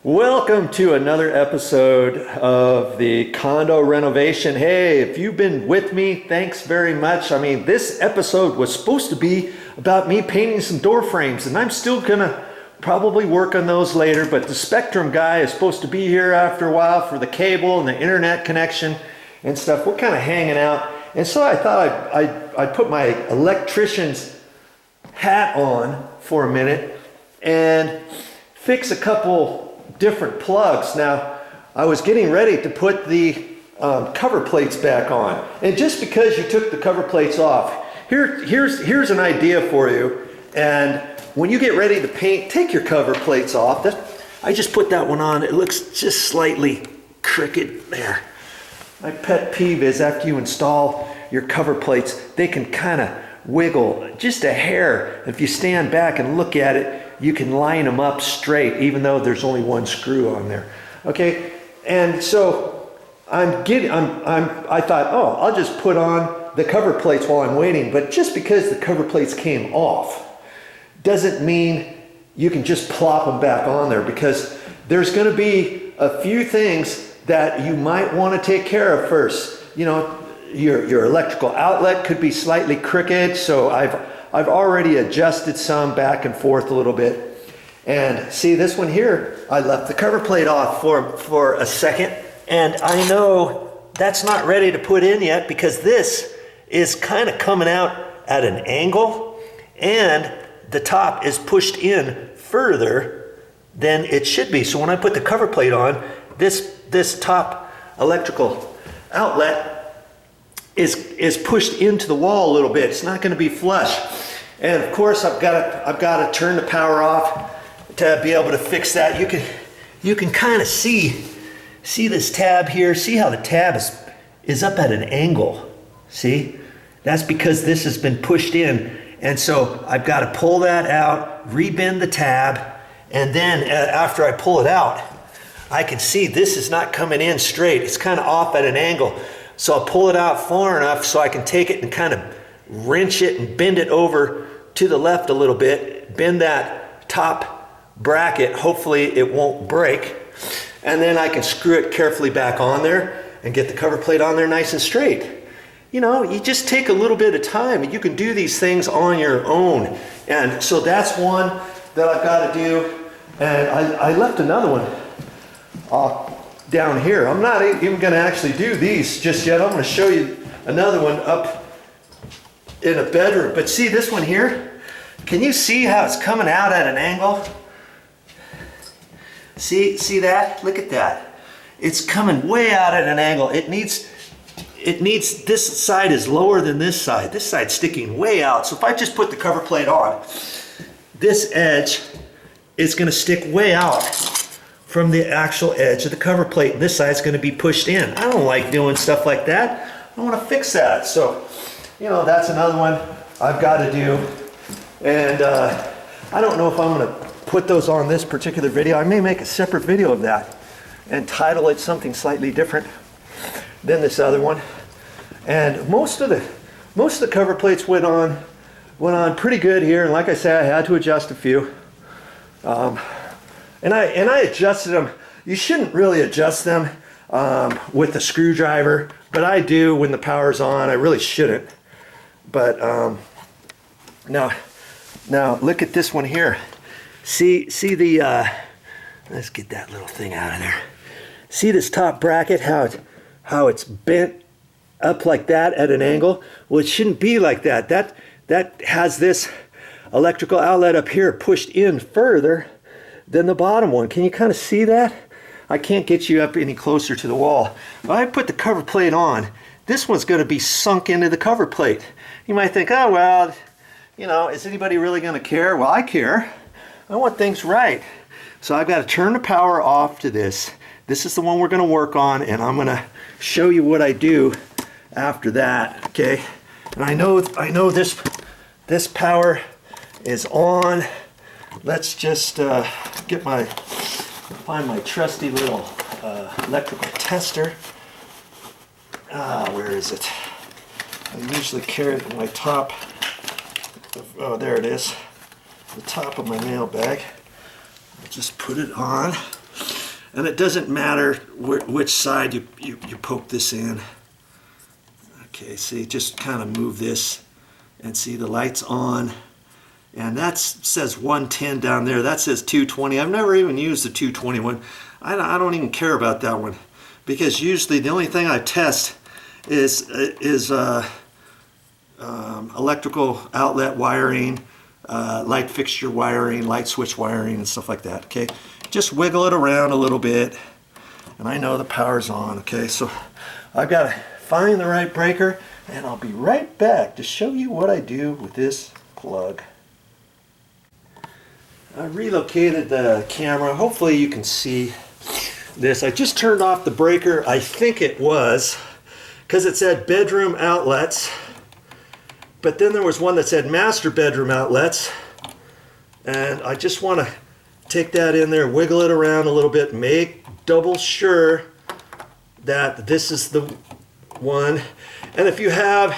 Welcome to another episode of the condo renovation. Hey, if you've been with me, thanks very much. I mean, this episode was supposed to be about me painting some door frames, and I'm still gonna probably work on those later, but the Spectrum guy is supposed to be here after a while for the cable and the internet connection and stuff. We're kind of hanging out, and so I thought I'd put my electrician's hat on for a minute and fix a couple different plugs. Now, I was getting ready to put the cover plates back on, and just because you took the cover plates off, here's an idea for you. And when you get ready to paint, take your cover plates off. I just put that one on. It looks just slightly crooked there. My pet peeve is after you install your cover plates, they can kind of wiggle just a hair. If you stand back and look at it, you can line them up straight, even though there's only one screw on there. Okay, and so I thought, oh, I'll just put on the cover plates while I'm waiting. But just because the cover plates came off doesn't mean you can just plop them back on there, because there's going to be a few things that you might want to take care of first. You know, your electrical outlet could be slightly crooked, so I've already adjusted some back and forth a little bit. And see this one here, I left the cover plate off for a second, and I know that's not ready to put in yet because this is kind of coming out at an angle, and the top is pushed in further than it should be. So when I put the cover plate on, this top electrical outlet is pushed into the wall a little bit. It's not going to be flush. And of course, I've got to turn the power off to be able to fix that. You can kind of see this tab here. See how the tab is up at an angle. See? That's because this has been pushed in. And so I've got to pull that out, rebend the tab, and then after I pull it out, I can see this is not coming in straight. It's kind of off at an angle. So I'll pull it out far enough so I can take it and kind of wrench it and bend it over to the left a little bit, bend that top bracket. Hopefully it won't break. And then I can screw it carefully back on there and get the cover plate on there nice and straight. You know, you just take a little bit of time, and you can do these things on your own. And so that's one that I've got to do. And I left another one down here. I'm not even going to actually do these just yet. I'm going to show you another one up in a bedroom. But see this one here? Can you see how it's coming out at an angle? See that? Look at that. It's coming way out at an angle. It needs, this side is lower than this side. This side's sticking way out. So if I just put the cover plate on, this edge is going to stick way out from the actual edge of the cover plate. This side's going to be pushed in. I don't like doing stuff like that. I want to fix that. So, you know, that's another one I've got to do. And I don't know if I'm going to put those on this particular video. I may make a separate video of that and title it something slightly different than this other one. And most of the cover plates went on pretty good here. And like I said, I had to adjust a few. And I adjusted them. You shouldn't really adjust them with a screwdriver, but I do when the power's on. I really shouldn't. But now look at this one here. See the let's get that little thing out of there. See this top bracket, how it's bent up like that at an angle? Well, it shouldn't be like that. That has this electrical outlet up here pushed in further than the bottom one. Can you kind of see that? I can't get you up any closer to the wall. If I put the cover plate on, this one's going to be sunk into the cover plate. You might think, oh, well, you know, is anybody really going to care? Well, I care. I want things right. So I've got to turn the power off to this. This is the one we're going to work on, and I'm going to show you what I do after that, okay? And I know this power is on. Let's just find my trusty little electrical tester. Where is it? I usually carry it in my top. Oh, there it is. The top of my mail bag. I'll just put it on. And it doesn't matter which side you poke this in. Okay, see, just kind of move this and see the light's on. And that says 110 down there. That says 220. I've never even used the 220 one. I don't even care about that one, because usually the only thing I test is electrical outlet wiring, light fixture wiring, light switch wiring, and stuff like that. Okay, just wiggle it around a little bit, and I know the power's on. Okay, so I've got to find the right breaker, and I'll be right back to show you what I do with this plug. I relocated the camera. Hopefully you can see this. I just turned off the breaker. I think it was because it said bedroom outlets, but then there was one that said master bedroom outlets, and I just want to take that in there, wiggle it around a little bit, make double sure that this is the one. And if you have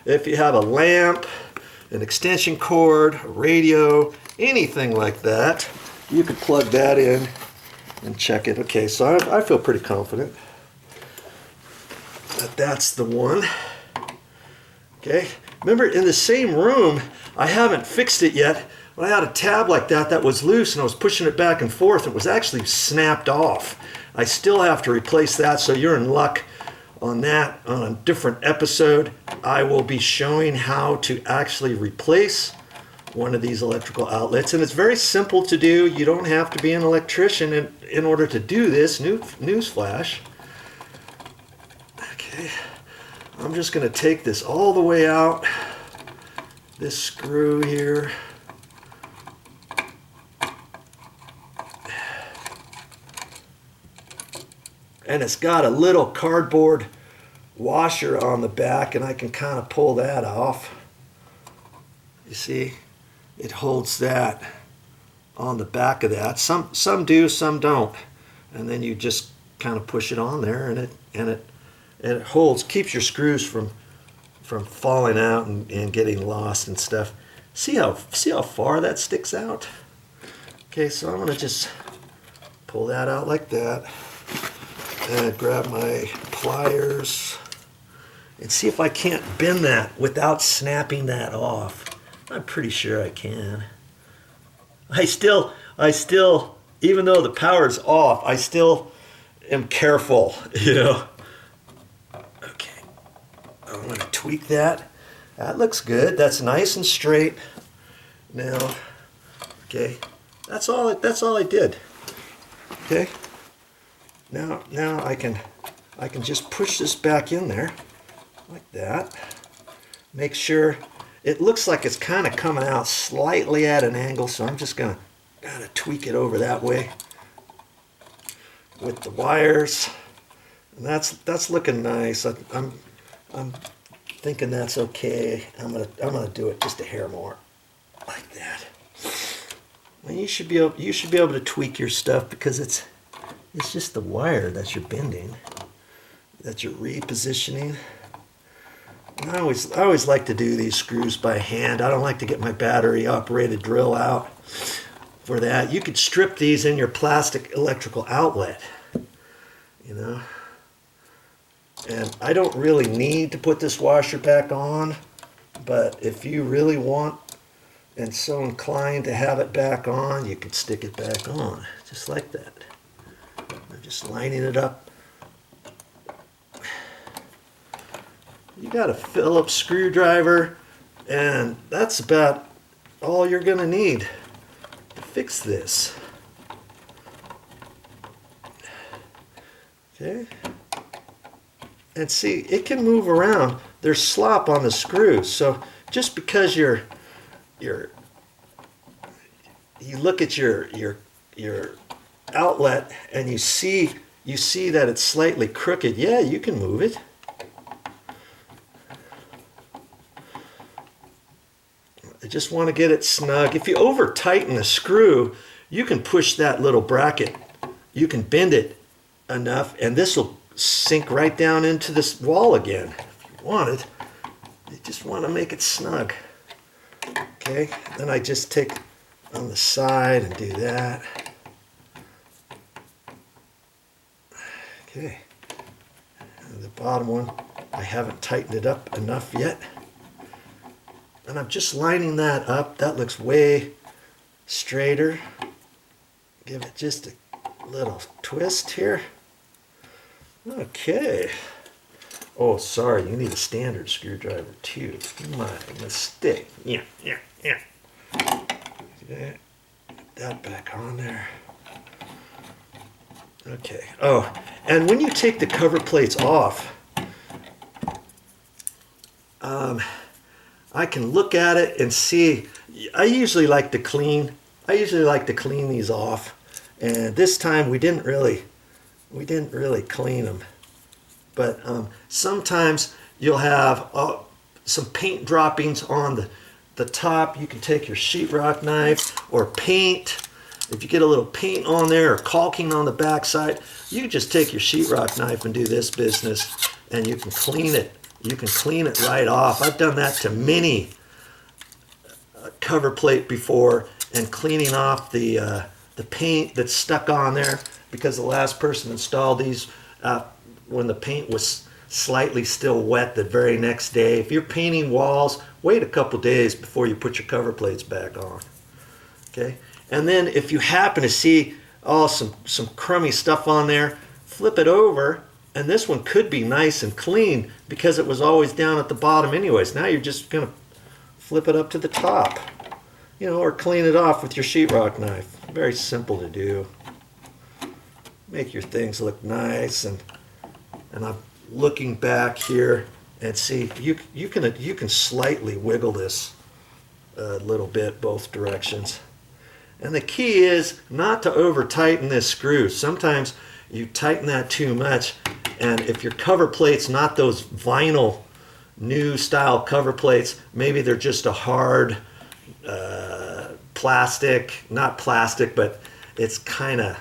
a lamp, an extension cord, a radio, anything like that, you could plug that in and check it. Okay, so I feel pretty confident that that's the one. Okay, remember in the same room, I haven't fixed it yet, but I had a tab like that was loose, and I was pushing it back and forth. It was actually snapped off. I still have to replace that, so you're in luck on that. On a different episode, I will be showing how to actually replace one of these electrical outlets, and it's very simple to do. You don't have to be an electrician in order to do this. Newsflash. Okay, I'm just going to take this all the way out, this screw here, and it's got a little cardboard washer on the back, and I can kind of pull that off. You see, it holds that on the back of that. Some do, some don't. And then you just kind of push it on there, and it holds, keeps your screws from falling out and getting lost and stuff. See how far that sticks out? Okay, so I'm gonna just pull that out like that, and grab my pliers and see if I can't bend that without snapping that off. I'm pretty sure I can. I still, even though the power's off, I still am careful, you know. Okay, I'm gonna tweak that. That looks good. That's nice and straight. Now, okay, that's all I did. Okay. Now I can just push this back in there like that. Make sure it looks like it's kind of coming out slightly at an angle, so I'm just gonna tweak it over that way with the wires, and that's looking nice. I'm thinking that's okay. I'm gonna do it just a hair more like that. And you should be able to tweak your stuff, because it's just the wire that you're bending, that you're repositioning. And I always like to do these screws by hand. I don't like to get my battery operated drill out for that. You could strip these in your plastic electrical outlet, you know. And I don't really need to put this washer back on, but if you really want and so inclined to have it back on, you could stick it back on, just like that. I'm just lining it up. You got a Phillips screwdriver, and that's about all you're going to need to fix this. Okay. And see, it can move around. There's slop on the screws, so just because you look at your outlet and you see that it's slightly crooked, yeah, you can move it. I just want to get it snug. If you over tighten the screw, you can push that little bracket. You can bend it enough, and this will sink right down into this wall again. If you want it, you just want to make it snug. Okay, then I just take on the side and do that. Okay, and the bottom one, I haven't tightened it up enough yet. And I'm just lining that up. That looks way straighter. Give it just a little twist here. Okay. Oh, sorry, you need a standard screwdriver too. My mistake. Yeah. Okay. Put that back on there. Okay. Oh, and when you take the cover plates off, I can look at it and see. I usually like to clean these off, and this time we didn't really clean them. But sometimes you'll have some paint droppings on the top. You can take your sheetrock knife or paint. If you get a little paint on there or caulking on the backside, you can just take your sheetrock knife and do this business, and you can clean it. You can clean it right off. I've done that to many cover plate before, and cleaning off the paint that's stuck on there, because the last person installed these when the paint was slightly still wet the very next day. If you're painting walls, wait a couple days before you put your cover plates back on. Okay, and then if you happen to see some crummy stuff on there, flip it over, and this one could be nice and clean because it was always down at the bottom anyways. Now you're just gonna flip it up to the top, or clean it off with your sheetrock knife. Very simple to do. Make your things look nice, and I'm looking back here and see you can slightly wiggle this a little bit both directions. And the key is not to over tighten this screw. Sometimes you tighten that too much, and if your cover plate's not those vinyl new style cover plates, maybe they're just a hard plastic, not plastic, but it's kind of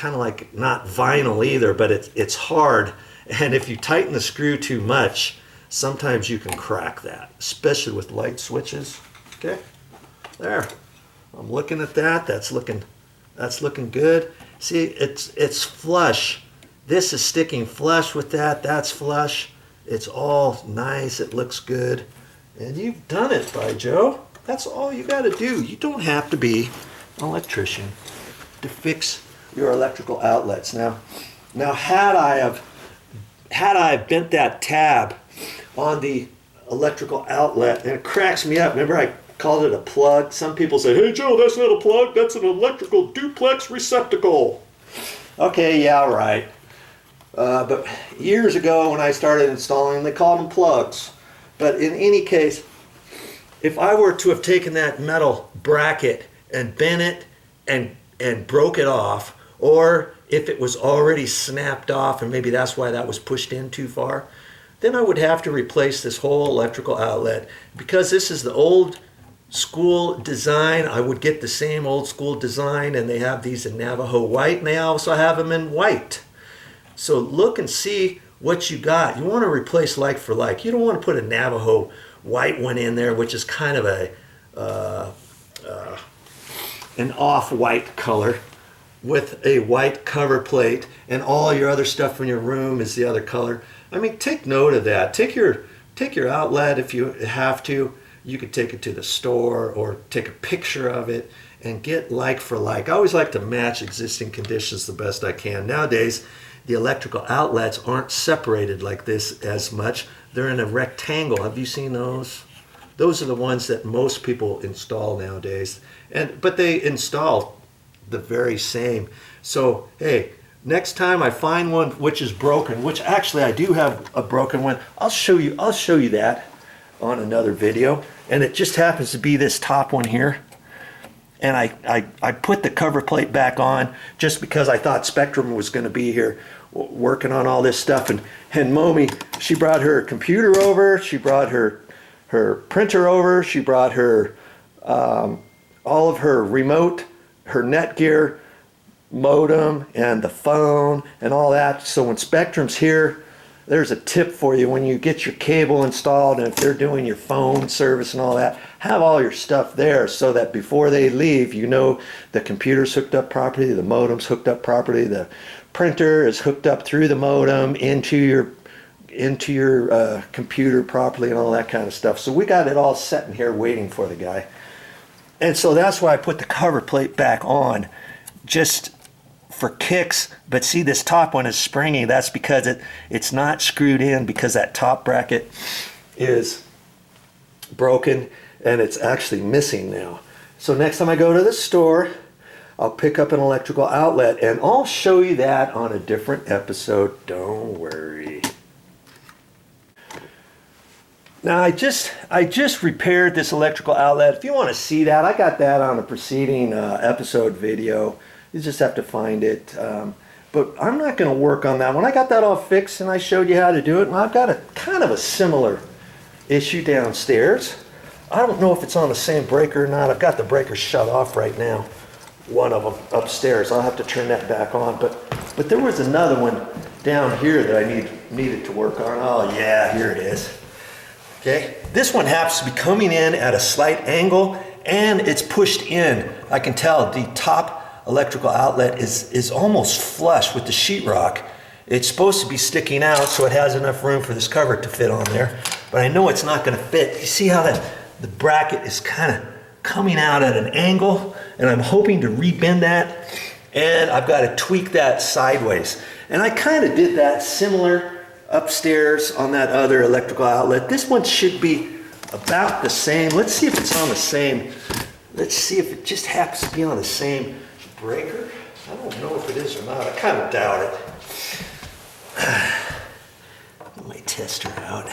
like not vinyl either, but it's hard. And if you tighten the screw too much, sometimes you can crack that, especially with light switches. Okay, there. I'm looking at that. That's looking good. See, it's flush. This is sticking flush with that. That's flush. It's all nice. It looks good. And you've done it, VideoJoe. That's all you got to do. You don't have to be an electrician to fix your electrical outlets. Now had I bent that tab on the electrical outlet, and it cracks me up. Remember, I called it a plug. Some people say, "Hey Joe, that's not a plug. That's an electrical duplex receptacle." Okay, yeah, right. But years ago when I started installing, they called them plugs. But in any case, if I were to have taken that metal bracket and bent it and broke it off, or if it was already snapped off and maybe that's why that was pushed in too far, then I would have to replace this whole electrical outlet. Because this is the old school design, I would get the same old school design, and they have these in Navajo white, and they also have them in white. So look and see what you got. You want to replace like for like. You don't want to put a Navajo white one in there, which is kind of an off-white color, with a white cover plate, and all your other stuff in your room is the other color. I mean, take note of that. Take your outlet if you have to. You could take it to the store or take a picture of it and get like for like. I always like to match existing conditions the best I can. Nowadays, the electrical outlets aren't separated like this as much. They're in a rectangle. Have you seen those? Those are the ones that most people install nowadays. But they install the very same. So, hey, next time I find one which is broken, which actually I do have a broken one, I'll show you that on another video. And it just happens to be this top one here. And I put the cover plate back on just because I thought Spectrum was going to be here working on all this stuff. And Momi, she brought her computer over, she brought her printer over, she brought her all of her remote, her Netgear modem, and the phone and all that. So when Spectrum's here, there's a tip for you when you get your cable installed, and if they're doing your phone service and all that, have all your stuff there so that before they leave, you know the computer's hooked up properly, the modem's hooked up properly, the printer is hooked up through the modem into your computer properly and all that kind of stuff. So we got it all set in here waiting for the guy. And so that's why I put the cover plate back on, just for kicks. But see, this top one is springy. That's because it's not screwed in, because that top bracket is broken and it's actually missing now. So next time I go to the store, I'll pick up an electrical outlet, and I'll show you that on a different episode. Don't worry. Now I just repaired this electrical outlet. If you want to see that, I got that on a preceding episode video. You just have to find it. But I'm not going to work on that. When I got that all fixed and I showed you how to do it, and I've got a kind of a similar issue downstairs. I don't know if it's on the same breaker or not. I've got the breaker shut off right now. One of them upstairs. I'll have to turn that back on. But there was another one down here that I needed to work on. Oh yeah, here it is. Okay, this one happens to be coming in at a slight angle, and it's pushed in. I can tell the top electrical outlet is almost flush with the sheetrock. It's supposed to be sticking out so it has enough room for this cover to fit on there, but I know it's not going to fit. You see how the bracket is kind of coming out at an angle, and I'm hoping to rebend that, and I've got to tweak that sideways. And I kind of did that similar upstairs on that other electrical outlet. This one should be about the same. Let's see if it's on the same. Let's see if it just happens to be on the same breaker. I don't know if it is or not. I kind of doubt it. Get my tester out.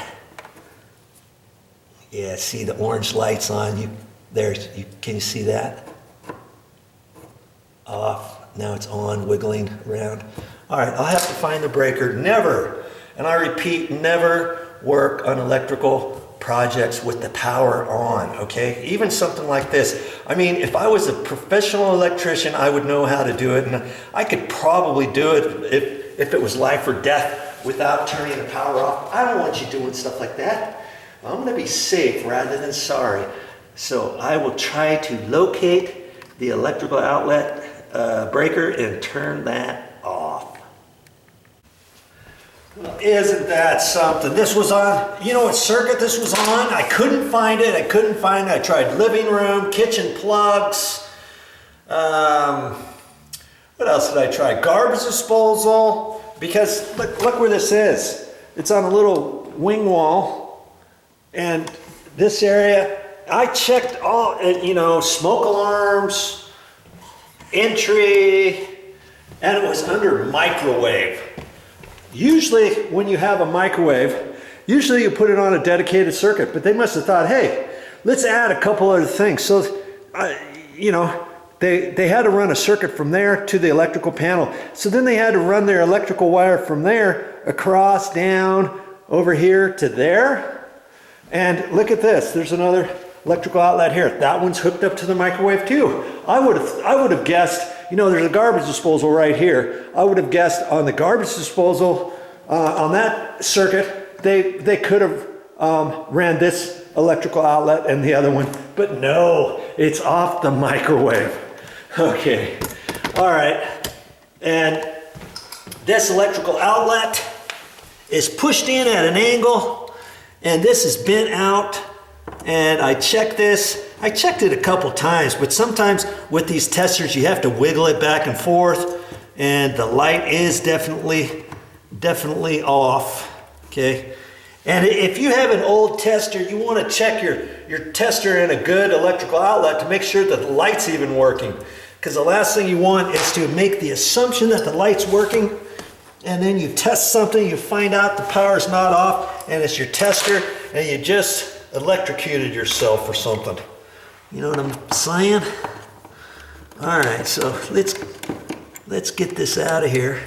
Yeah, see the orange lights on. Can you see that? Off. Now it's on, wiggling around. All right, I'll have to find the breaker. Never, and I repeat, never work on electrical projects with the power on, okay? Even something like this. I mean, if I was a professional electrician, I would know how to do it, and I could probably do it if it was life or death without turning the power off. I don't want you doing stuff like that. I'm gonna be safe rather than sorry. So I will try to locate the electrical outlet breaker and turn that off. Well, isn't that something? This was on, you know what circuit this was on? I couldn't find it. I tried living room, kitchen plugs. What else did I try? Garbage disposal. Because look where this is. It's on a little wing wall. And this area, I checked all, smoke alarms, entry, and it was under microwave. Usually when you have a microwave, usually you put it on a dedicated circuit, but they must have thought, hey, let's add a couple other things. So, they had to run a circuit from there to the electrical panel. So then they had to run their electrical wire from there across, down, over here to there. And look at this, there's another electrical outlet here. That one's hooked up to the microwave too. I would have guessed, there's a garbage disposal right here. I would have guessed on the garbage disposal, on that circuit, they could have ran this electrical outlet and the other one, but no, it's off the microwave. Okay, all right, and this electrical outlet is pushed in at an angle, and this is bent out, and I checked this. I checked it a couple times, but sometimes with these testers you have to wiggle it back and forth, and the light is definitely off, okay? And if you have an old tester, you want to check your tester in a good electrical outlet to make sure that the light's even working, because the last thing you want is to make the assumption that the light's working, and then you test something, you find out the power's not off, and it's your tester, and you just electrocuted yourself or something. You know what I'm saying? All right, so let's get this out of here.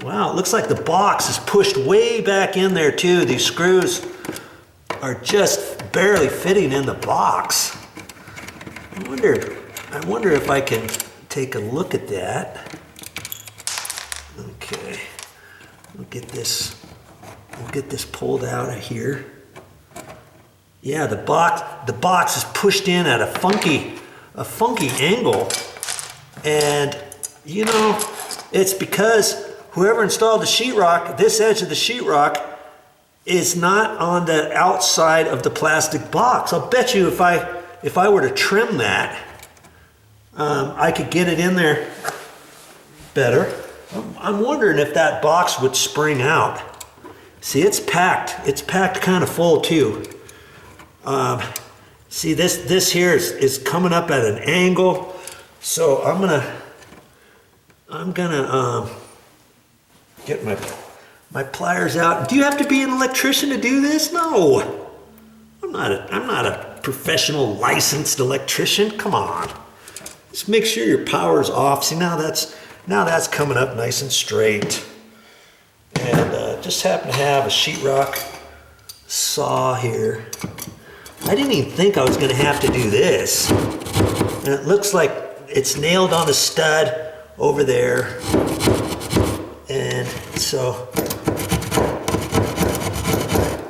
Wow, it looks like the box is pushed way back in there too. These screws are just barely fitting in the box. I wonder if I can take a look at that. Okay, we'll get this pulled out of here. Yeah, the box is pushed in at a funky angle, and you know, it's because whoever installed the sheetrock, this edge of the sheetrock is not on the outside of the plastic box. I'll bet you if I were to trim that, I could get it in there better. I'm wondering if that box would spring out. See, it's packed. It's packed kind of full too. See, this here is coming up at an angle, so I'm gonna get my pliers out. Do you have to be an electrician to do this? No, I'm not a professional licensed electrician. Come on, just make sure your power's off. See, now that's coming up nice and straight, and just happen to have a sheetrock saw here. I didn't even think I was going to have to do this. And it looks like it's nailed on a stud over there. And so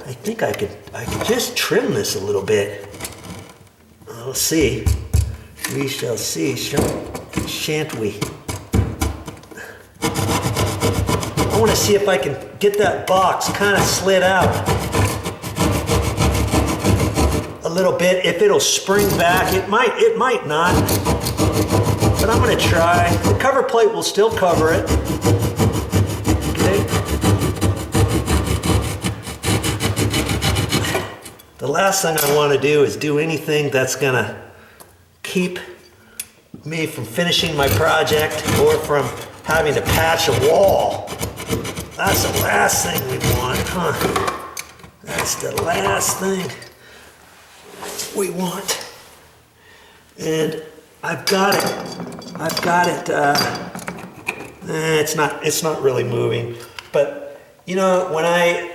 I think I could just trim this a little bit. We'll see. We shall see, shan't we? I want to see if I can get that box kind of slid out a little bit, if it'll spring back. It might not, but I'm going to try. The cover plate will still cover it. Okay. The last thing I want to do is do anything that's going to keep me from finishing my project or from having to patch a wall. That's the last thing we want, huh? That's the last thing we want. And I've got it. It's not really moving, but you know, when I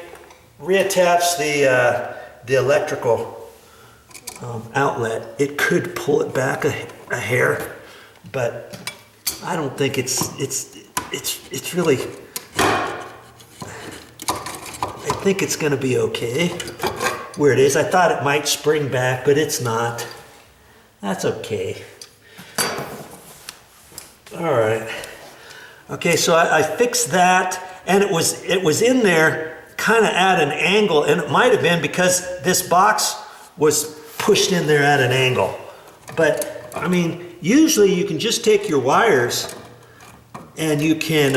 reattach the electrical outlet, it could pull it back a hair, but I don't think it's really. I think it's going to be okay where it is. I thought it might spring back, but it's not. That's okay. All right. Okay, so I fixed that, and it was in there kind of at an angle, and it might have been because this box was pushed in there at an angle. But I mean, usually you can just take your wires and you can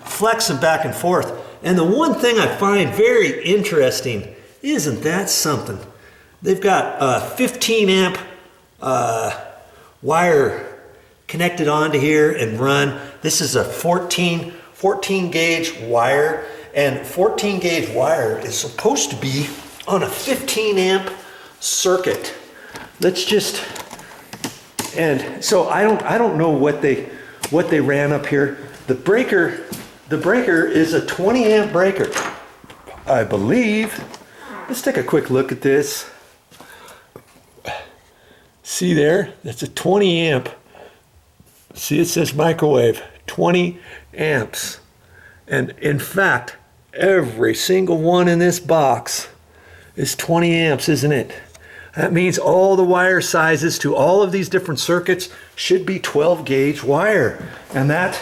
flex them back and forth. And the one thing I find very interesting, isn't that something? They've got a 15 amp wire connected onto here and run. This is a 14 gauge wire, and 14 gauge wire is supposed to be on a 15 amp circuit. Let's just, and so I don't know what they ran up here. The breaker is a 20 amp breaker, I believe. Let's take a quick look at this. See there? That's a 20 amp. See, it says microwave, 20 amps. And in fact, every single one in this box is 20 amps, isn't it? That means all the wire sizes to all of these different circuits should be 12 gauge wire. And that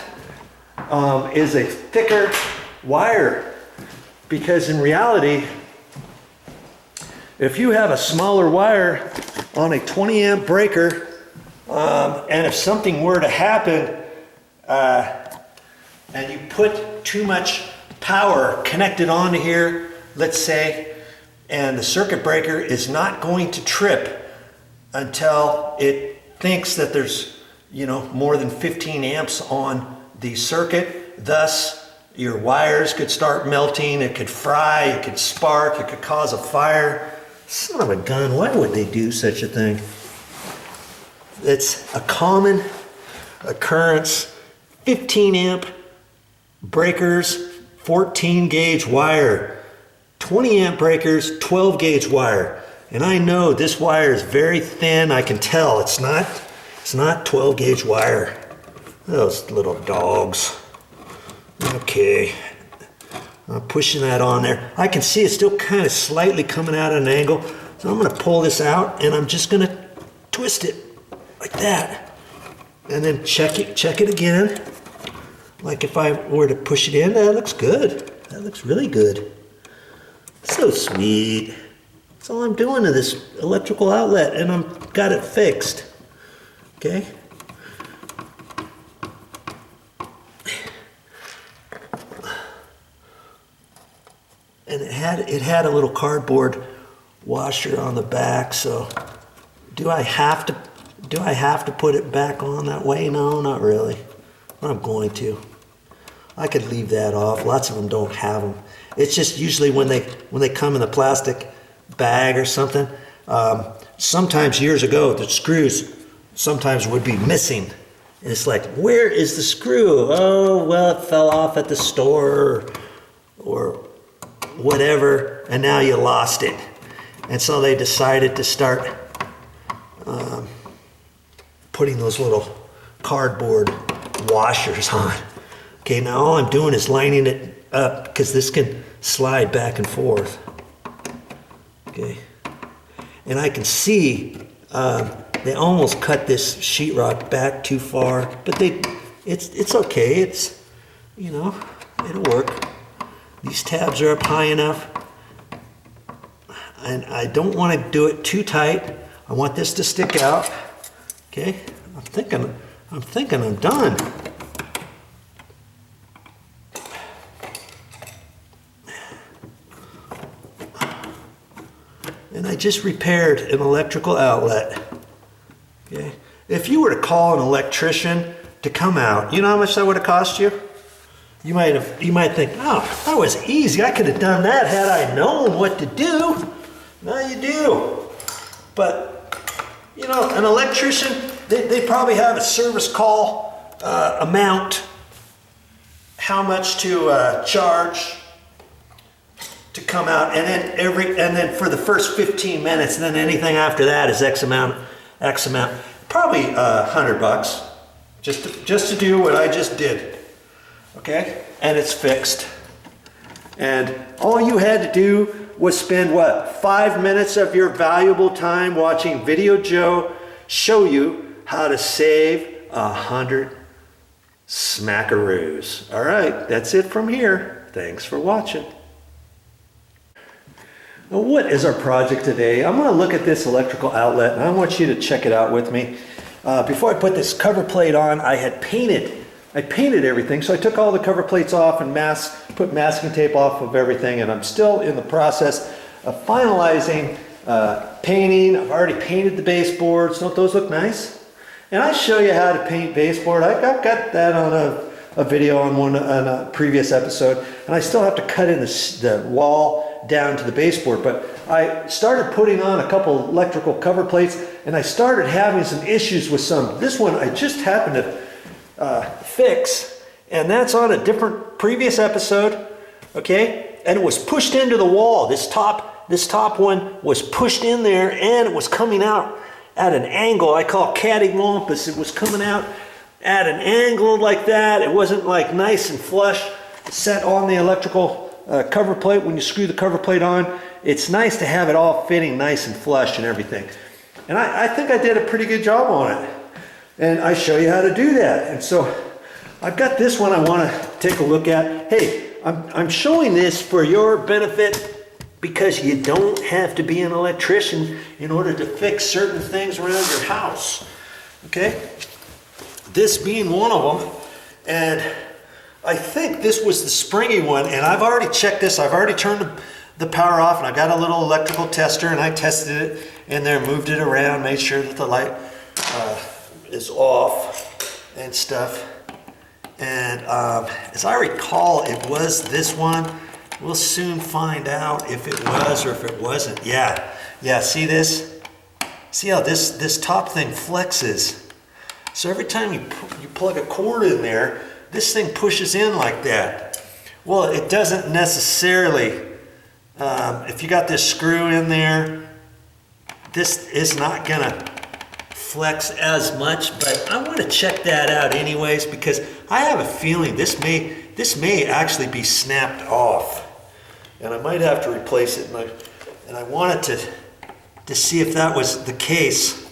is a thicker wire, because in reality, if you have a smaller wire on a 20 amp breaker, and if something were to happen and you put too much power connected onto here, let's say, and the circuit breaker is not going to trip until it thinks that there's, you know, more than 15 amps on the circuit. Thus, your wires could start melting, it could fry, it could spark, it could cause a fire. Son of a gun, why would they do such a thing? It's a common occurrence. 15 amp breakers, 14 gauge wire. 20 amp breakers, 12 gauge wire. And I know this wire is very thin. I can tell it's not 12 gauge wire. Those little dogs. Okay. I'm pushing that on there. I can see it's still kind of slightly coming out at an angle, So I'm gonna pull this out and I'm just gonna twist it like that. And then check it again. Like if I were to push it in, that looks good. That looks really good. So sweet. That's all I'm doing to this electrical outlet, and I've got it fixed. Okay? And it had a little cardboard washer on the back, so do I have to put it back on that way? No, not really. I'm going to. I could leave that off. Lots of them don't have them. It's just usually when they come in a plastic bag or something. Sometimes years ago, the screws sometimes would be missing. And it's like, where is the screw? Oh, well, it fell off at the store or whatever, and now you lost it. And so they decided to start putting those little cardboard washers on. Okay, now all I'm doing is lining it up because this can slide back and forth. Okay, and I can see they almost cut this sheetrock back too far, but it's okay. It's, you know, it'll work. These tabs are up high enough, and I don't want to do it too tight. I want this to stick out. Okay, I'm thinking I'm done. And I just repaired an electrical outlet. Okay, if you were to call an electrician to come out, you know how much that would have cost you? You might think, oh, that was easy. I could have done that had I known what to do. Now you do. But you know, an electrician, they probably have a service call amount, how much to charge to come out, and then for the first 15 minutes, and then anything after that is X amount, probably $100 just to do what I just did. Okay, and it's fixed. And all you had to do was spend what, 5 minutes of your valuable time watching VideoJoe show you how to save 100 smackaroos. All right, that's it from here. Thanks for watching. Now, what is our project today? I'm going to look at this electrical outlet, and I want you to check it out with me. Before I put this cover plate on, I painted everything, so I took all the cover plates off and put masking tape off of everything, and I'm still in the process of finalizing painting. I've already painted the baseboards. Don't those look nice? And I show you how to paint baseboard. I've got that on a video on a previous episode, and I still have to cut in the wall down to the baseboard, but I started putting on a couple electrical cover plates, and I started having some issues with some. This one I just happened to fix, and that's on a different previous episode, okay? And it was pushed into the wall. This top one was pushed in there, and it was coming out at an angle I call cattywampus. It was coming out at an angle like that. It wasn't like nice and flush set on the electrical cover plate. When you screw the cover plate on, it's nice to have it all fitting nice and flush and everything. And I think I did a pretty good job on it. And I show you how to do that. And so I've got this one I want to take a look at. Hey, I'm showing this for your benefit because you don't have to be an electrician in order to fix certain things around your house. Okay? This being one of them. And I think this was the springy one, and I've already checked this. I've already turned the power off, and I've got a little electrical tester, and I tested it in there, moved it around, made sure that the light is off and stuff. And as I recall, it was this one. We'll soon find out if it was or if it wasn't. Yeah, see this? See how this top thing flexes? So every time you plug a cord in there, this thing pushes in like that. Well, it doesn't necessarily. If you got this screw in there, this is not gonna flex as much, but I want to check that out anyways because I have a feeling this may actually be snapped off, and I might have to replace it. And I want it to see if that was the case.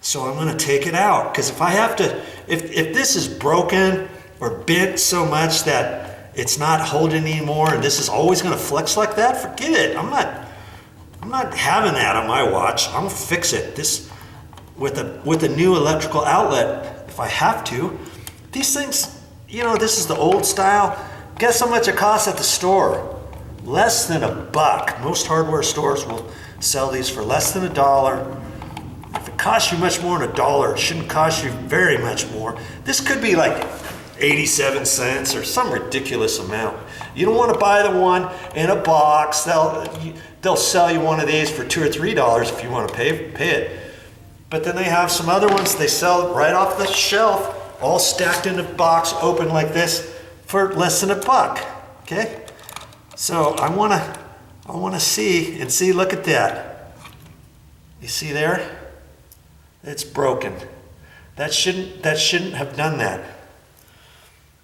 So I'm gonna take it out, because if I have to, if this is broken or bent so much that it's not holding anymore and this is always gonna flex like that, forget it. I'm not having that on my watch. I'm gonna fix it. This with a new electrical outlet if I have to. These things, you know, this is the old style. Guess how much it costs at the store? Less than $1. Most hardware stores will sell these for less than $1. If it costs you much more than $1, it shouldn't cost you very much more. This could be like 87 cents or some ridiculous amount. You don't want to buy the one in a box. They'll sell you one of these for $2 or $3 if you want to pay it. But then they have some other ones they sell right off the shelf, all stacked in a box, open like this, for less than $1. Okay? So I wanna see, look at that. You see there? It's broken. That shouldn't have done that.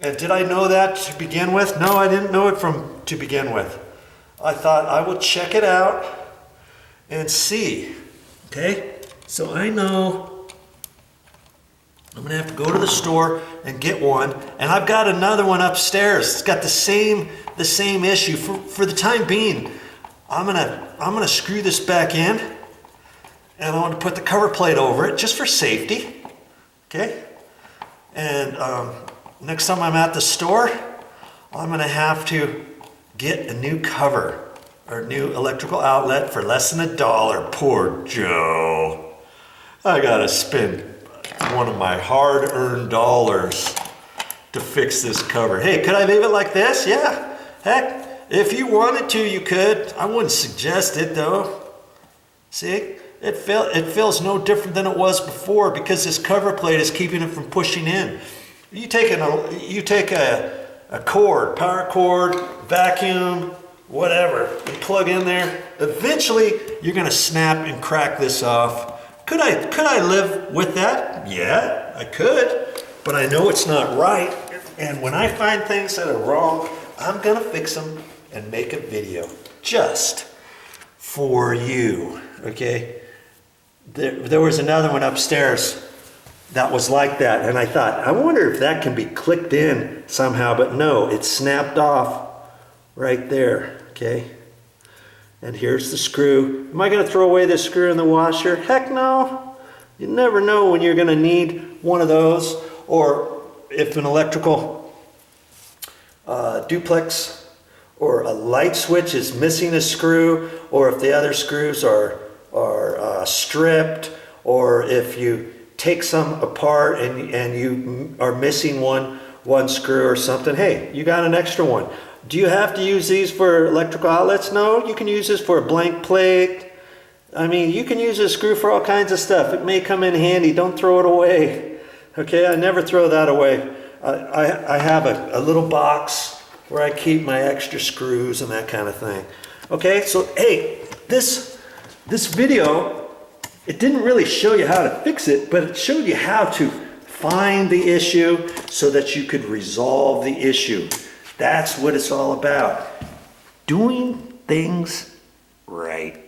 And did I know that to begin with? No, I didn't know it to begin with. I thought I will check it out and see. Okay? So I know I'm gonna have to go to the store and get one, and I've got another one upstairs. It's got the same issue. For the time being, I'm gonna screw this back in, and I want to put the cover plate over it just for safety. Okay? And next time I'm at the store, I'm gonna have to get a new cover or new electrical outlet for less than $1. Poor Joe. I gotta spend one of my hard-earned dollars to fix this cover. Hey, could I leave it like this? Yeah. Heck, if you wanted to, you could. I wouldn't suggest it though. See? It feels no different than it was before because this cover plate is keeping it from pushing in. You take a cord, power cord, vacuum, whatever, and plug in there. Eventually, you're gonna snap and crack this off. Could I live with that? Yeah, I could, but I know it's not right. And when I find things that are wrong, I'm gonna fix them and make a video just for you, okay? There was another one upstairs that was like that, and I thought, I wonder if that can be clicked in somehow, but no, it's snapped off right there, okay? And here's the screw. Am I gonna throw away this screw in the washer? Heck no. You never know when you're gonna need one of those, or if an electrical duplex or a light switch is missing a screw, or if the other screws are stripped, or if you take some apart and you are missing one screw or something, hey, you got an extra one. Do you have to use these for electrical outlets? No, you can use this for a blank plate. I mean, you can use a screw for all kinds of stuff. It may come in handy. Don't throw it away. Okay, I never throw that away. I have a little box where I keep my extra screws and that kind of thing. Okay, so hey, this video, it didn't really show you how to fix it, but it showed you how to find the issue so that you could resolve the issue. That's what it's all about. Doing things right.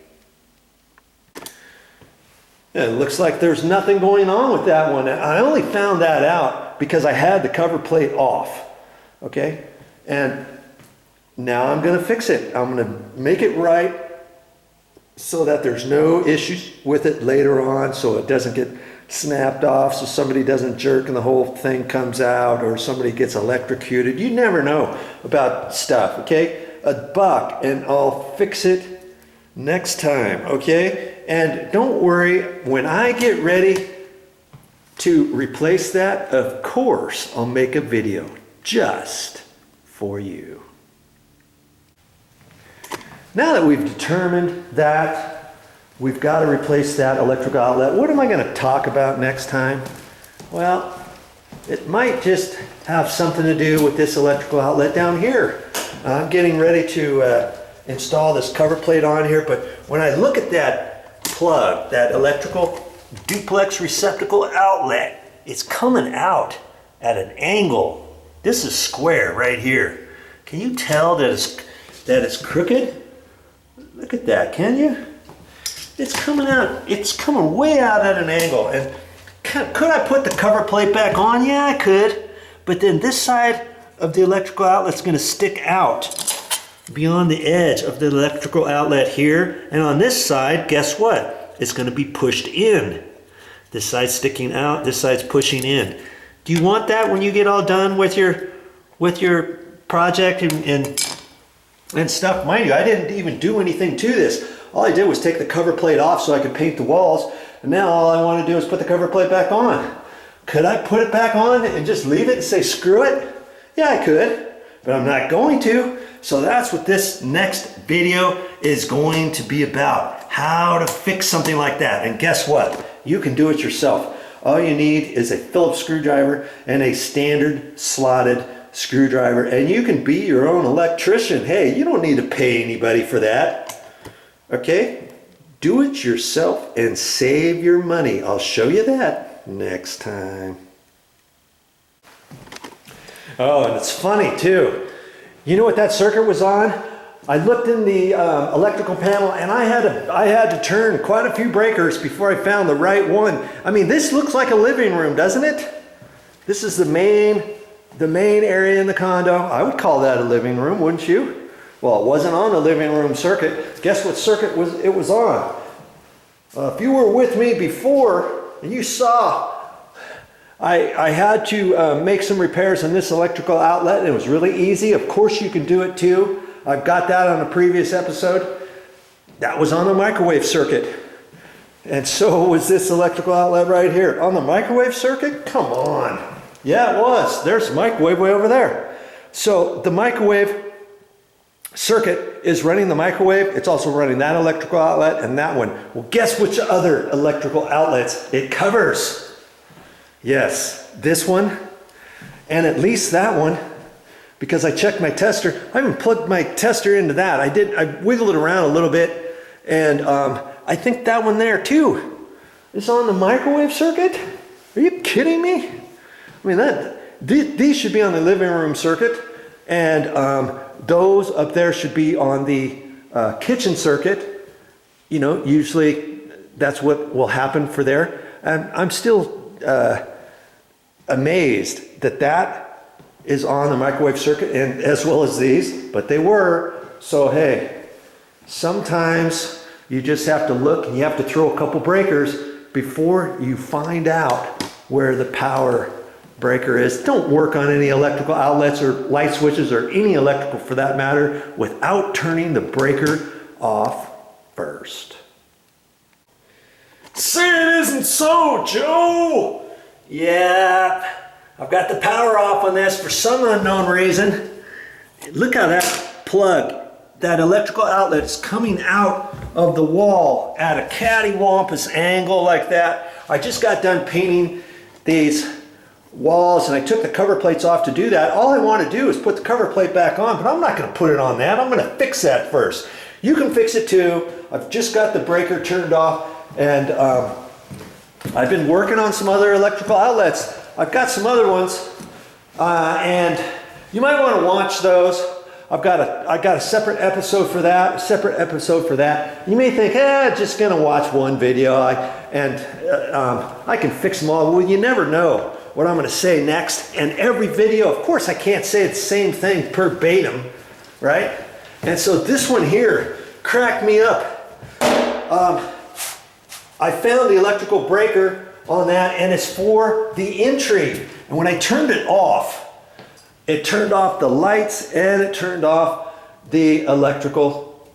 Yeah, it looks like there's nothing going on with that one. I only found that out because I had the cover plate off. Okay? And now I'm gonna fix it. I'm gonna make it right so that there's no issues with it later on, so it doesn't get snapped off, so somebody doesn't jerk and the whole thing comes out, or somebody gets electrocuted. You never know about stuff, okay? $1, and I'll fix it next time, okay? And don't worry, when I get ready to replace that, of course, I'll make a video just for you. Now that we've determined that we've got to replace that electrical outlet, what am I going to talk about next time? Well, it might just have something to do with this electrical outlet down here. I'm getting ready to install this cover plate on here, but when I look at that plug, that electrical duplex receptacle outlet, it's coming out at an angle. This is square right here. Can you tell that it's crooked? Look at that, can you? it's coming out, it's coming way out at an angle. And could I put the cover plate back on? Yeah, I could. But then this side of the electrical outlet's gonna stick out beyond the edge of the electrical outlet here. And on this side, guess what? It's gonna be pushed in. This side's sticking out, this side's pushing in. Do you want that when you get all done with your project and stuff? Mind you, I didn't even do anything to this. All I did was take the cover plate off so I could paint the walls, and now all I want to do is put the cover plate back on. Could I put it back on and just leave it and say screw it? Yeah, I could, but I'm not going to. So that's what this next video is going to be about. How to fix something like that. And guess what? You can do it yourself. All you need is a Phillips screwdriver and a standard slotted screwdriver, and you can be your own electrician. Hey, you don't need to pay anybody for that. Okay? Do it yourself and save your money. I'll show you that next time. Oh, and it's funny too. You know what that circuit was on? I looked in the electrical panel, and I had to turn quite a few breakers before I found the right one. I mean, this looks like a living room, doesn't it? This is the main area in the condo. I would call that a living room, wouldn't you? Well, it wasn't on the living room circuit. Guess what circuit it was on? If you were with me before and you saw I had to make some repairs on this electrical outlet, and it was really easy. Of course you can do it too. I've got that on a previous episode. That was on the microwave circuit. And so was this electrical outlet right here. On the microwave circuit? Come on. Yeah, it was. There's a microwave way over there. So the microwave circuit is running the microwave. It's also running that electrical outlet and that one. Well, guess which other electrical outlets it covers? Yes, this one, and at least that one, because I checked my tester. I even plugged my tester into that. I wiggled it around a little bit, and I think that one there too is on the microwave circuit. Are you kidding me? I mean, these should be on the living room circuit, and those up there should be on the kitchen circuit. You know, usually that's what will happen for there. And I'm still amazed that is on the microwave circuit, and as well as these, but they were. So hey, sometimes you just have to look, and you have to throw a couple breakers before you find out where the power breaker is. Don't work on any electrical outlets or light switches or any electrical for that matter without turning the breaker off first. Say it isn't so, Joe! Yeah, I've got the power off on this for some unknown reason. Look how that plug, that electrical outlet is coming out of the wall at a cattywampus angle like that. I just got done painting these walls, and I took the cover plates off to do that. All I want to do is put the cover plate back on, but I'm not going to put it on that. I'm going to fix that first. You can fix it too. I've just got the breaker turned off, and I've been working on some other electrical outlets. I've got some other ones, and you might want to watch those. I got a separate episode for that. You may think, just gonna watch one video, I can fix them all. Well, you never know what I'm gonna say next. And every video, of course, I can't say the same thing verbatim, right? And so this one here cracked me up. I found the electrical breaker on that, and it's for the entry. And when I turned it off, it turned off the lights, and it turned off the electrical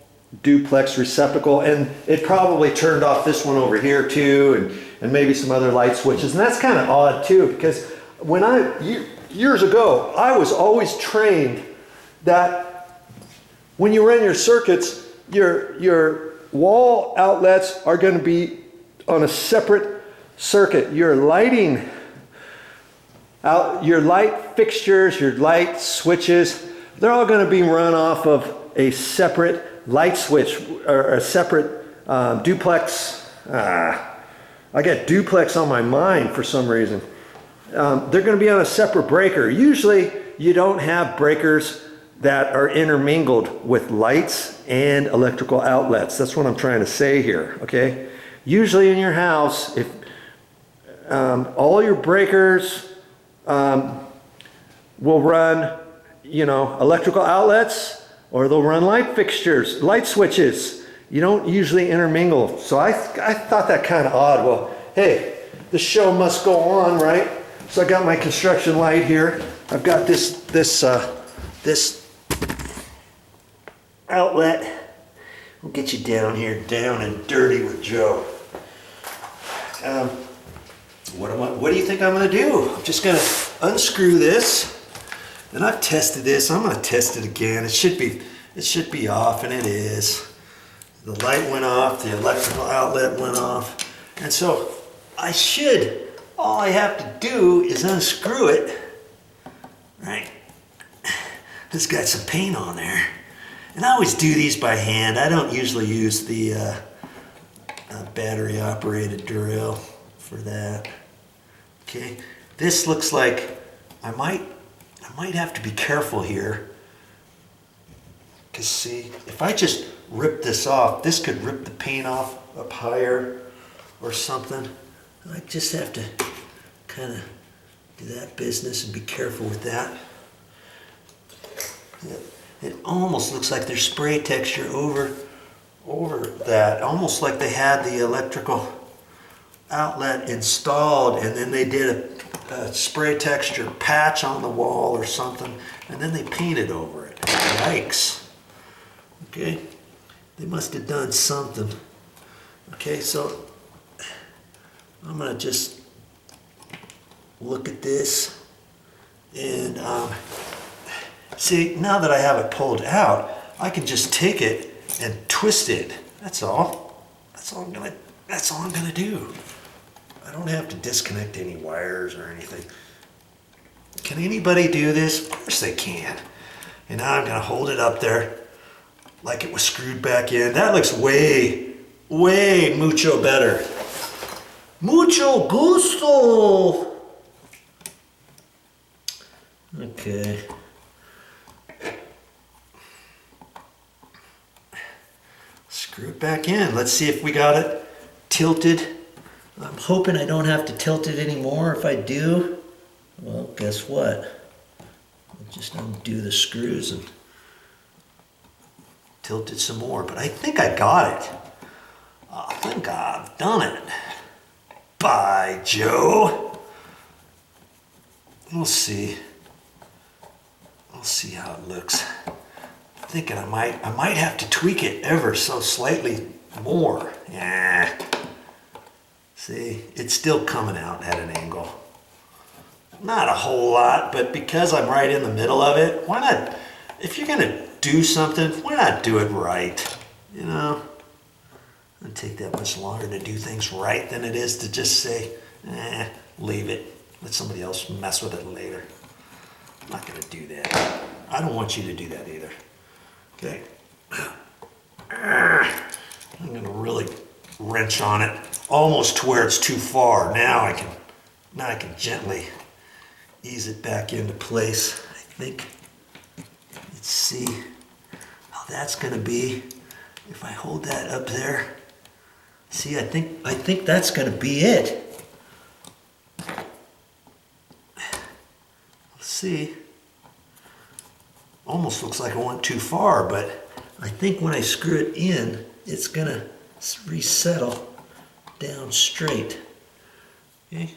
duplex receptacle, and it probably turned off this one over here too, and maybe some other light switches. And that's kind of odd too, because when years ago, I was always trained that when you run your circuits, your wall outlets are going to be on a separate circuit. Your lighting your light fixtures, your light switches, they're all going to be run off of a separate light switch or a separate duplex. I got duplex on my mind for some reason. They're going to be on a separate breaker. Usually you don't have breakers that are intermingled with lights and electrical outlets. That's what I'm trying to say here, okay? Usually in your house, if all your breakers will run, you know, electrical outlets, or they'll run light fixtures, light switches. You don't usually intermingle. So I thought that kind of odd. Well, hey, the show must go on, right? So I got my construction light here. I've got this outlet. We'll get you down here, down and dirty with Joe. What do you think I'm gonna do? I'm just gonna unscrew this, and I've tested this. I'm gonna test it again. It should be off, and it is. The light went off, the electrical outlet went off, and so all I have to do is unscrew it, right? It's got some paint on there. And I always do these by hand. I don't usually use the battery operated drill for that. Okay, this looks like I might have to be careful here. Because see, if I just rip this off, this could rip the paint off up higher or something. I just have to kind of do that business and be careful with that. It almost looks like there's spray texture over that, almost like they had the electrical outlet installed and then they did a spray texture patch on the wall or something, and then they painted over it. Yikes. Okay, they must have done something. Okay, so I'm gonna just look at this and see, now that I have it pulled out, I can just take it and twist it. That's all. That's all I'm gonna do. I don't have to disconnect any wires or anything. Can anybody do this? Of course they can. And now I'm gonna hold it up there like it was screwed back in. That looks way mucho better. Mucho gusto. Okay. Screw it back in. Let's see if we got it tilted. I'm hoping I don't have to tilt it anymore. If I do, well, guess what? I'll just undo the screws and tilt it some more. But I think I got it. I think I've done it. By Joe. We'll see. We'll see how it looks. I'm thinking I might have to tweak it ever so slightly more. Yeah. See, it's still coming out at an angle. Not a whole lot, but because I'm right in the middle of it, why not, if you're gonna do something, why not do it right? You know? It'd take that much longer to do things right than it is to just say, leave it. Let somebody else mess with it later. I'm not gonna do that. I don't want you to do that either. Okay. I'm gonna really wrench on it almost to where it's too far. Now I can gently ease it back into place. I think. Let's see how that's gonna be if I hold that up there. See, I think that's gonna be it. Let's see. Almost looks like I went too far, but I think when I screw it in, it's gonna resettle down straight. Okay?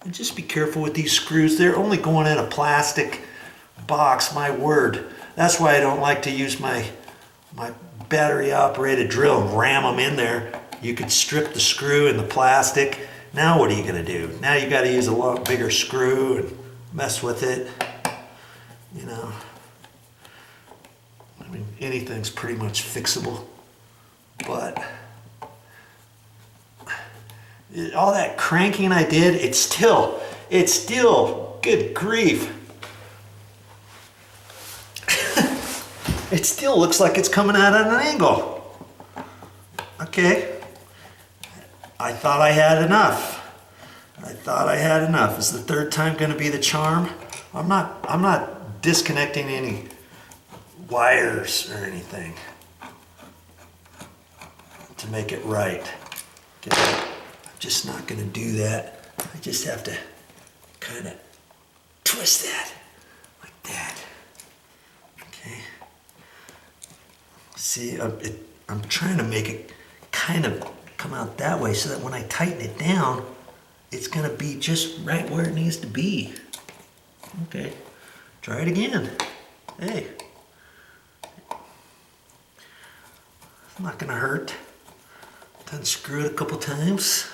And just be careful with these screws. They're only going in a plastic box, my word. That's why I don't like to use my battery operated drill and ram them in there. You could strip the screw and the plastic. Now what are you gonna do? Now you gotta use a lot bigger screw and mess with it. You know, I mean, anything's pretty much fixable, but all that cranking I did, it's still, good grief. It still looks like it's coming out at an angle. Okay. I thought I had enough. Is the third time going to be the charm? I'm not disconnecting any wires or anything to make it right. Okay. I'm just not going to do that. I just have to kind of twist that like that. Okay. See, I'm trying to make it kind of come out that way so that when I tighten it down, it's going to be just right where it needs to be. Okay. Try it again. Hey. It's not going to hurt. Unscrew it a couple times.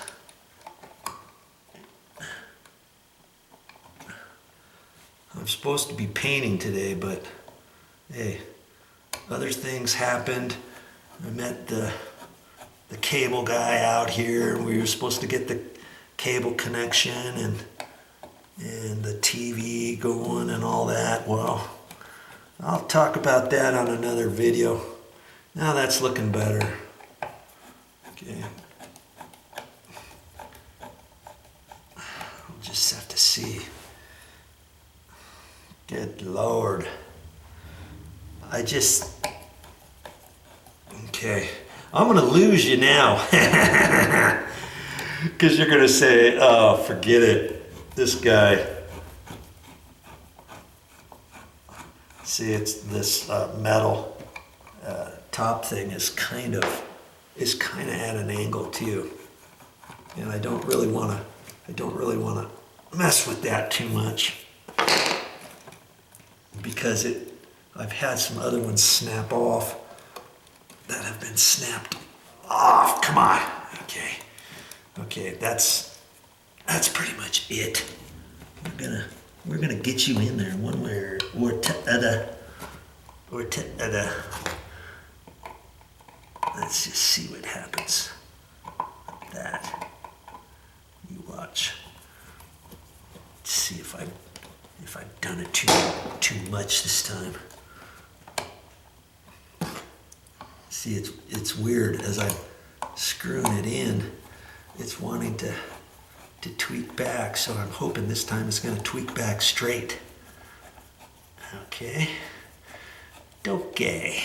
I'm supposed to be painting today, but hey, other things happened. I met the cable guy out here, and we were supposed to get the cable connection and the TV going and all that. Well, I'll talk about that on another video. Now that's looking better. Okay. I'll just have to see. Good Lord. Okay. I'm going to lose you now. Because you're going to say, oh, forget it. This guy. See, it's this metal top thing is kind of at an angle too. And I don't really want to mess with that too much. Because I've had some other ones snap off that have been snapped off. Come on. Okay, that's pretty much it. We're gonna get you in there one way or t'other. Let's just see what happens. That. You watch. Let's see if I've done it too much this time. See, it's weird as I'm screwing it in. It's wanting to tweak back, so I'm hoping this time it's going to tweak back straight. Okay. Okay.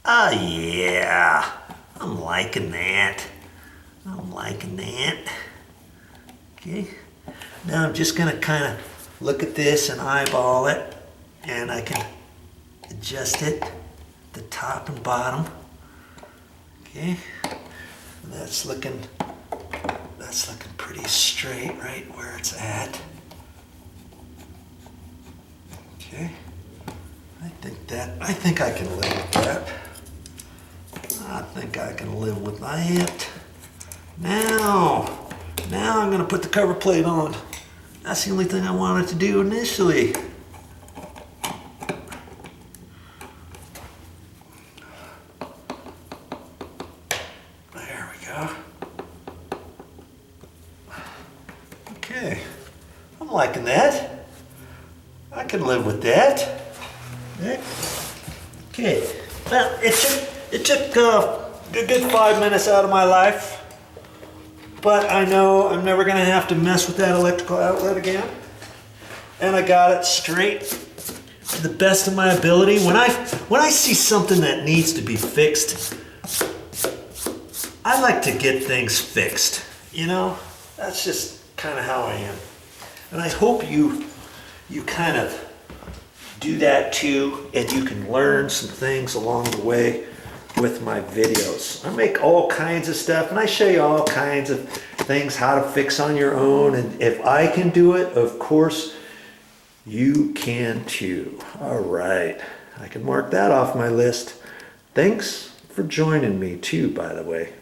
Oh yeah. I'm liking that. Okay. Now I'm just going to kind of look at this and eyeball it, and I can adjust it, the top and bottom. Okay. And that's looking pretty straight right where it's at. Okay. I think I can live with that. I think I can live with that. Now I'm going to put the cover plate on. That's the only thing I wanted to do initially. There we go. Okay. I'm liking that. I can live with that. Okay. Well, it took a good 5 minutes out of my life. But I know I'm never going to have to mess with that electrical outlet again. And I got it straight to the best of my ability. When I see something that needs to be fixed, I like to get things fixed. You know, that's just kind of how I am. And I hope you kind of do that too, and you can learn some things along the way with my videos. I make all kinds of stuff, and I show you all kinds of things how to fix on your own. And if I can do it, of course, you can too. All right, I can mark that off my list. Thanks for joining me too, by the way.